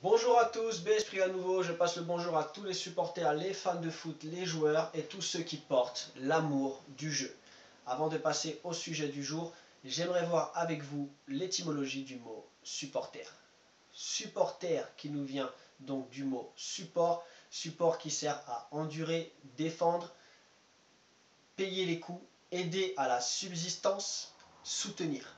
Bonjour à tous, B-Esprit à nouveau, je passe le bonjour à tous les supporters, les fans de foot, les joueurs et tous ceux qui portent l'amour du jeu. Avant de passer au sujet du jour, j'aimerais voir avec vous l'étymologie du mot supporter. Supporter qui nous vient donc du mot support, support qui sert à endurer, défendre, payer les coûts, aider à la subsistance, soutenir.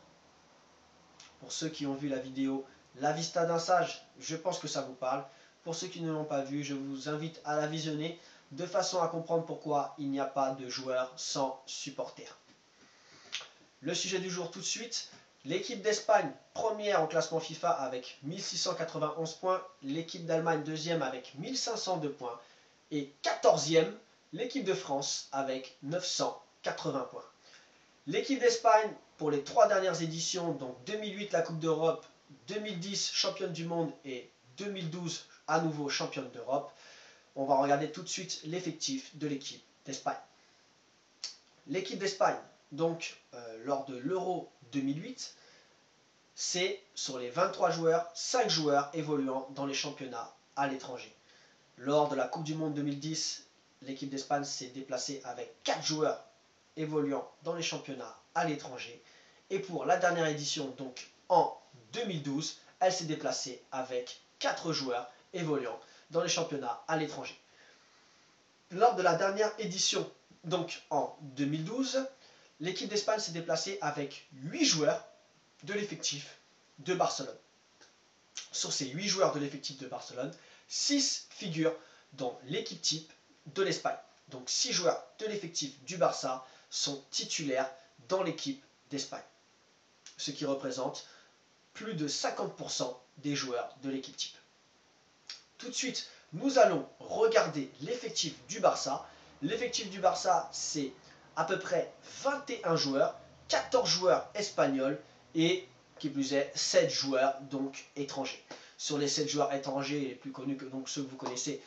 Pour ceux qui ont vu la vidéo La Vista d'un sage, je pense que ça vous parle. Pour ceux qui ne l'ont pas vu, je vous invite à la visionner de façon à comprendre pourquoi il n'y a pas de joueur sans supporter. Le sujet du jour tout de suite. L'équipe d'Espagne, première en classement FIFA avec 1691 points. L'équipe d'Allemagne, deuxième avec 1502 points. Et 14e, l'équipe de France avec 980 points. L'équipe d'Espagne, pour les 3 dernières éditions, donc 2008 la Coupe d'Europe, 2010 championne du monde et 2012 à nouveau championne d'Europe. On va regarder tout de suite l'effectif de l'équipe d'Espagne. L'équipe d'Espagne, donc lors de l'Euro 2008, c'est sur les 23 joueurs, 5 joueurs évoluant dans les championnats à l'étranger. Lors de la Coupe du Monde 2010, l'équipe d'Espagne s'est déplacée avec 4 joueurs évoluant dans les championnats à l'étranger. Et pour la dernière édition, donc en 2012, elle s'est déplacée avec 4 joueurs évoluant dans les championnats à l'étranger. Lors de la dernière édition, donc en 2012, l'équipe d'Espagne s'est déplacée avec 8 joueurs de l'effectif de Barcelone. Sur ces 8 joueurs de l'effectif de Barcelone, 6 figurent dans l'équipe type de l'Espagne. Donc 6 joueurs de l'effectif du Barça sont titulaires dans l'équipe d'Espagne, ce qui représente plus de 50% des joueurs de l'équipe type. Tout de suite, nous allons regarder l'effectif du Barça. L'effectif du Barça, c'est à peu près 21 joueurs, 14 joueurs espagnols et, qui plus est, 7 joueurs donc étrangers. Sur les 7 joueurs étrangers les plus connus, donc ceux que vous connaissez,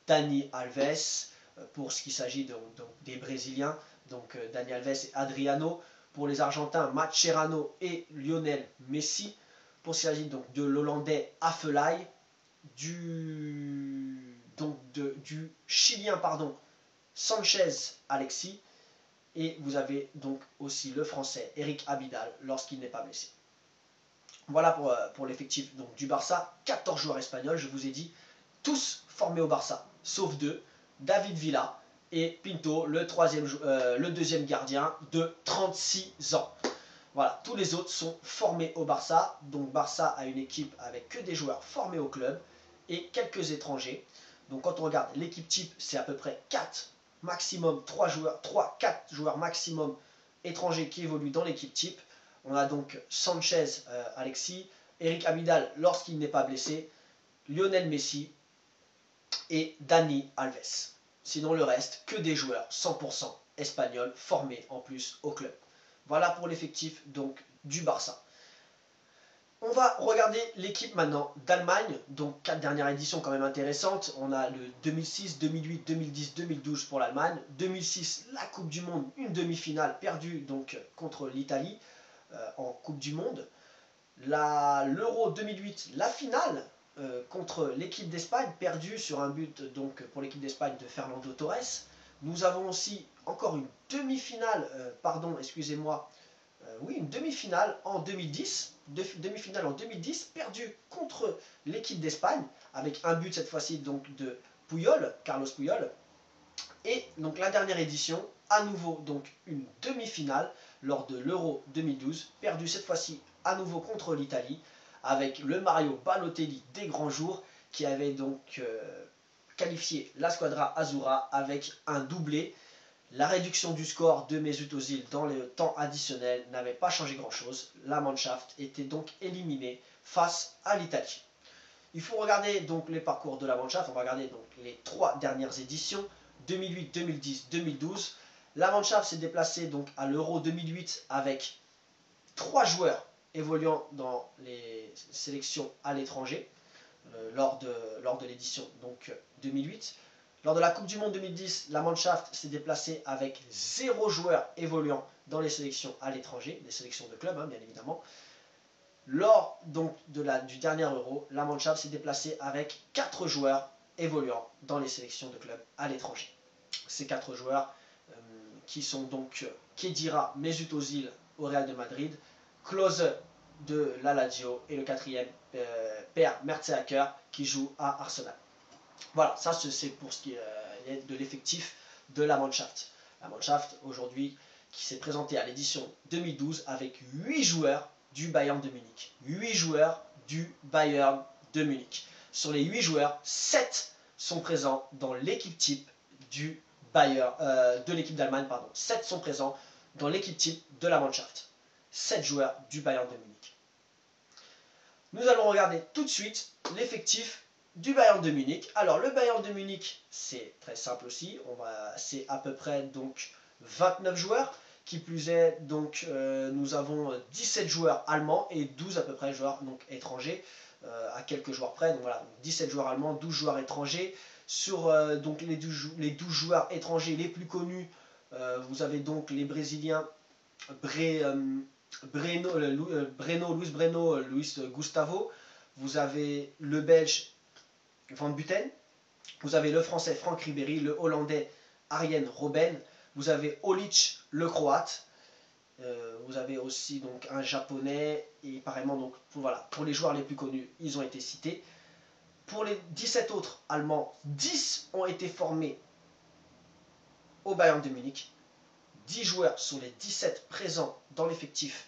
Dani Alves, pour ce qui s'agit donc des Brésiliens, donc Dani Alves et Adriano. Pour les Argentins, Mascherano et Lionel Messi. Pour ce qui s'agit donc de l'Hollandais Affelay, du Chilien Sanchez Alexis, et vous avez donc aussi le Français Eric Abidal lorsqu'il n'est pas blessé. Voilà pour l'effectif du Barça. 14 joueurs espagnols, je vous ai dit, tous formés au Barça, sauf 2, David Villa et Pinto, le deuxième gardien de 36 ans. Voilà, tous les autres sont formés au Barça. Donc Barça a une équipe avec que des joueurs formés au club et quelques étrangers. Donc quand on regarde l'équipe type, c'est à peu près 4 maximum, 4 joueurs maximum étrangers qui évoluent dans l'équipe type. On a donc Sanchez Alexis, Eric Abidal lorsqu'il n'est pas blessé, Lionel Messi et Dani Alves. Sinon le reste, que des joueurs 100% espagnols formés en plus au club. Voilà pour l'effectif donc du Barça. On va regarder l'équipe maintenant d'Allemagne, donc 4 dernières éditions quand même intéressantes. On a le 2006, 2008, 2010, 2012 pour l'Allemagne. 2006, la Coupe du Monde, une demi-finale perdue donc contre l'Italie en Coupe du Monde. L'Euro 2008, la finale contre l'équipe d'Espagne, perdue sur un but donc pour l'équipe d'Espagne de Fernando Torres. Nous avons aussi encore une demi-finale, une demi-finale en 2010, perdue contre l'équipe d'Espagne, avec un but cette fois-ci donc de Puyol, Carlos Puyol. Et donc la dernière édition, à nouveau donc une demi-finale lors de l'Euro 2012, perdue cette fois-ci à nouveau contre l'Italie, avec le Mario Balotelli des grands jours, qui avait donc qualifié la Squadra Azzurra avec un doublé. La réduction du score de Mesut Özil dans le temps additionnel n'avait pas changé grand-chose. La Mannschaft était donc éliminée face à l'Italie. Il faut regarder donc les parcours de la Mannschaft. On va regarder donc les 3 dernières éditions, 2008, 2010, 2012. La Mannschaft s'est déplacée donc à l'Euro 2008 avec 3 joueurs évoluant dans les sélections à l'étranger lors de l'édition 2008. Lors de la Coupe du Monde 2010, la Mannschaft s'est déplacée avec 0 joueur évoluant dans les sélections à l'étranger, des sélections de clubs bien évidemment. Lors donc du dernier Euro, la Mannschaft s'est déplacée avec 4 joueurs évoluant dans les sélections de clubs à l'étranger. Ces 4 joueurs qui sont donc Khedira Mesut Özil au Real de Madrid, Klose de la Lazio et le quatrième Per Mertesacker qui joue à Arsenal. Voilà, ça c'est pour ce qui est de l'effectif de la Mannschaft. La Mannschaft aujourd'hui qui s'est présentée à l'édition 2012 avec 8 joueurs du Bayern de Munich. 8 joueurs du Bayern de Munich. Sur les 8 joueurs, 7 sont présents dans l'équipe type du Bayern, de l'équipe d'Allemagne. 7 sont présents dans l'équipe type de la Mannschaft. 7 joueurs du Bayern de Munich. Nous allons regarder tout de suite l'effectif du Bayern de Munich. Alors le Bayern de Munich, c'est très simple aussi. C'est à peu près donc 29 joueurs. Qui plus est, donc nous avons 17 joueurs allemands et 12 à peu près joueurs donc, étrangers, à quelques joueurs près. Donc voilà, 17 joueurs allemands, 12 joueurs étrangers. Sur donc les 12 joueurs étrangers les plus connus, vous avez donc les Brésiliens Luis Breno, Luis Gustavo. Vous avez le Belge Van Buten. Vous avez le Français Franck Ribéry, le Hollandais Arjen Robben. Vous avez Olic, le Croate. Vous avez aussi donc un Japonais. Et pareillement, donc, pour les joueurs les plus connus, ils ont été cités. Pour les 17 autres Allemands, 10 ont été formés au Bayern de Munich. 10 joueurs sur les 17 présents dans l'effectif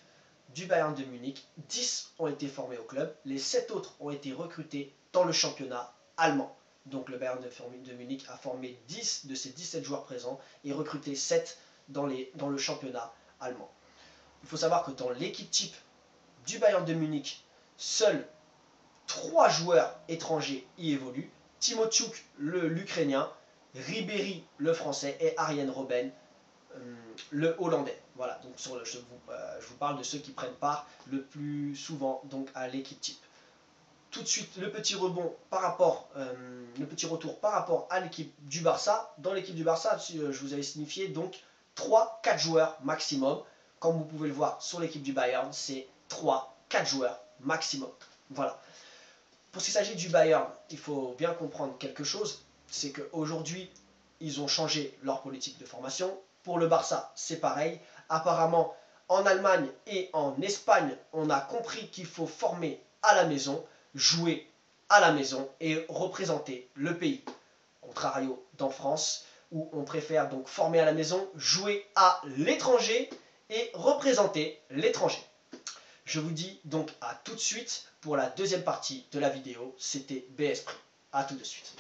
du Bayern de Munich. 10 ont été formés au club. Les 7 autres ont été recrutés dans le championnat allemand. Donc le Bayern de Munich a formé 10 de ces 17 joueurs présents et recruté 7 dans le championnat allemand. Il faut savoir que dans l'équipe type du Bayern de Munich, seuls 3 joueurs étrangers y évoluent. Timotiuk, l'Ukrainien, Ribéry, le Français, et Arjen Robben, le Hollandais. Voilà, donc je vous parle de ceux qui prennent part le plus souvent donc, à l'équipe type. Tout de suite, le petit retour par rapport à l'équipe du Barça. Dans l'équipe du Barça, je vous avais signifié donc 3-4 joueurs maximum. Comme vous pouvez le voir sur l'équipe du Bayern, c'est 3-4 joueurs maximum. Voilà. Pour ce qui s'agit du Bayern, il faut bien comprendre quelque chose, c'est qu'aujourd'hui, ils ont changé leur politique de formation. Pour le Barça, c'est pareil. Apparemment, en Allemagne et en Espagne, on a compris qu'il faut former à la maison, jouer à la maison et représenter le pays. Contrario d'en France, où on préfère donc former à la maison, jouer à l'étranger et représenter l'étranger. Je vous dis donc à tout de suite pour la deuxième partie de la vidéo. C'était BS Prix. A tout de suite.